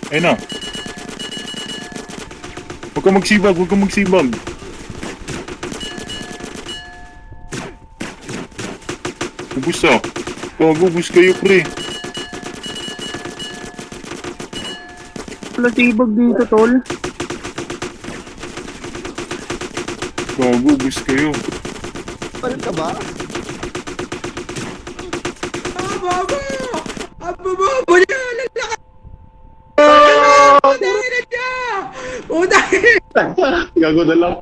Ayun na. Huwag kang magsibag, huwag kang magsibag. Ubus ah. Ubus kayo pre. Wala sibag dito, tol. Ubus kayo. Paano ka ba? Baba! Baba niya! Lalaka! Udahin na siya! Udahin! Gago na lang.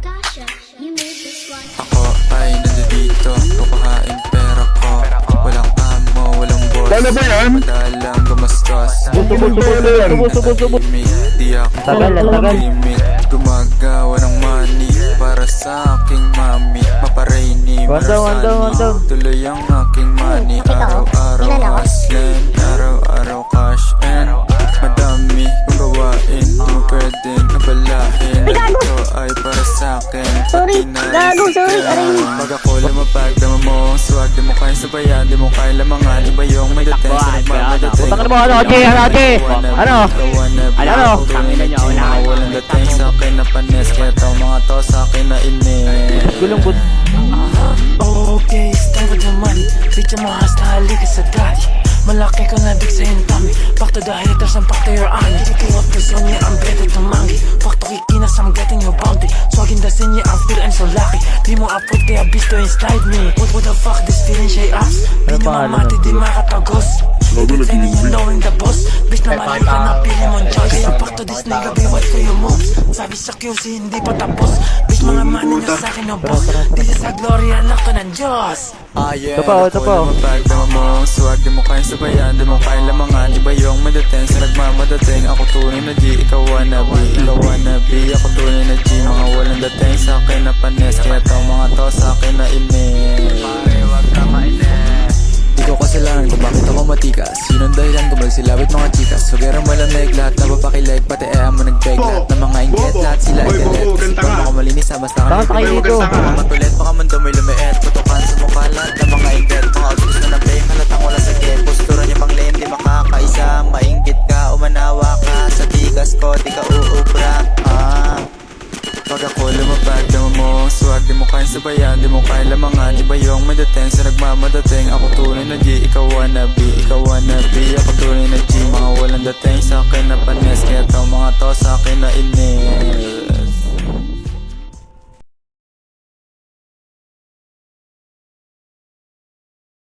Gotcha, you made this one. Ako ay nandito, kukuhain pera ko. Walang amo, walang boss. Lalo ba yan? Madalang gumastos. Subo. Di ako Tagal. limit. Gumagawa ng money para sa aking mami. Maparaini, marasani. Tuloy ang aking money. Araw-araw hustling, araw-araw cash and madami kong gawain. Di mo pwedeng abalahin. Ito ay para sa akin. Sorry, gago, sorry, aray. Pag ako lumapag, dama mo ang swag. Di mo kaya sabayan, di mo kaya lamangan. Iba yung may dating, sa nagmamadating. Putang mo, ano, Ate? Ano? Ano? Tangina niya, walang dating sa akin na panes. Kaya tao mga to sa akin na inis. Gulong but. Okay, stay with the money. Bitch, I'm a hasta, halika sa daddy. Malaki ka na dik sa tummy. Back to the haters and back to your honey. Kicking off the zone, yeah, I'm better to mangi. Fuck to kikinas, I'm getting your bounty. Swagging the scene, yeah, I'm feeling so lucky. Di mo upload, kaya bisto inside me. What the fuck, this feeling shay ass. Di nyo mamati, di makatagos. Training you knowing the boss. Bitch na mali ka na pili mong choice. Kaya fuck to this nigga, be what for your moves. Sabi sa QC, hindi pa tapos. Bitch, mga money nyo sa'kin na boss. This is a glory, anak ko ng Diyos. Yeah, Ito pa. lumapag, dama mo ang swag. Di mo kaya sabayan, di mo kaya lamangan. Iba yung may dating, sa nagmamadating. Ako tunay na G, ikaw wannabe. Ikaw wannabe, ako tunay na G. Mga walang dating sa akin na panes. Kaya tao mga to sa akin na inis. Huwag ka mainis. Di ko kasalanan kung bakit ako matikas. Yun ang dahilan kung magsilabit mga chikas. Sugerang malamig, lahat na papakilig. Pati mo nagbeg, lahat ng mga inggit. Lahat sila ay galit. Isipan mo malinis, basta ka Bakit kayo dito? mga matulit, baka mundo may lumiit. Putukan sa mukha lahat ng mga inggit. Mga outfits na na-play, halatang wala sa game. Postura niya pang lane, di makakaisa. Mainggit ka, umanawa ka. Sa tigas ko, di ka uubra. Pag ako lumapag, dama mo ang swag. Di mo kaya sabayan, di mo kaya lamangan. Iba yung may dating, sa nagmamadating. Ako tunay na G, ikaw wannabe. Ikaw wannabe, ako tunay na G. Mga walang dating sa akin na panes. Kaya tao mga to sa akin na inis.